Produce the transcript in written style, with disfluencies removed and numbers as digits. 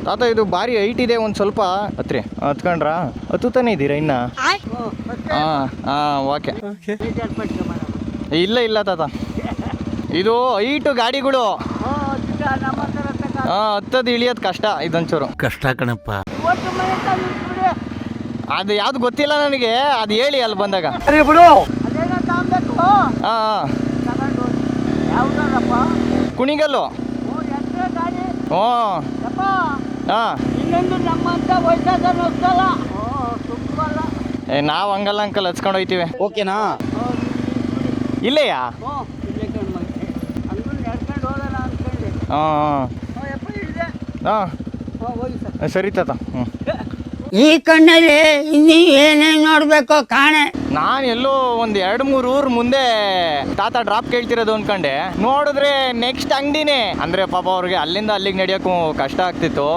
ತಾತ ಇದು ಭಾರಿ ಹೈಟ್ ಇದೆ, ಒಂದು ಸ್ವಲ್ಪ ಹತ್ರಿ ಹತ್ಕೊಂಡ್ರಾ? ಹತ್ತುತ್ತಾನೆ ಇದ್ದೀರಾ ಇನ್ನ? ಓಕೆ. ಇಲ್ಲ ತಾತ, ಇದು ಹೈಟು ಗಾಡಿಗಳು ಹತ್ತದು ಇಳಿಯೋದು ಕಷ್ಟ, ಇದೊಂಚೂರು ಕಷ್ಟ ಕಣಪ್ಪ. ಅದು ಯಾವ್ದು ಗೊತ್ತಿಲ್ಲ ನನಗೆ, ಅದು ಹೇಳಿ ಅಲ್ಲಿ ಬಂದಾಗ. ಕುಣಿಗಲ್ಲು. ನಾವು ಹಂಗಲ್ಲ ಅಂಕಲ್, ಹಚ್ಕೊಂಡು ಹೋಯ್ತೀವಿ. ಓಕೆನಾ? ಇಲ್ಲೆಯಾ? ಸರಿ ತಾತ. ಈ ಕಣ್ಣಲ್ಲಿ ಇನ್ನೀ ಏನೇನು ನೋಡ್ಬೇಕು ಕಾಣೆ. ನಾನು ಎಲ್ಲೋ ಒಂದು 2-3 ಊರ್ ಮುಂದೆ ತಾತ ಡ್ರಾಪ್ ಕೇಳ್ತಿರೋದು ಅನ್ಕೊಂಡೆ, ನೋಡಿದ್ರೆ ನೆಕ್ಸ್ಟ್ ಅಂಗಡಿನೇ. ಅಂದ್ರೆ ಪಾಪ ಅವ್ರಿಗೆ ಅಲ್ಲಿಂದ ಅಲ್ಲಿಗೆ ನಡೆಯೋಕ್ಕೂ ಕಷ್ಟ ಆಗ್ತಿತ್ತು.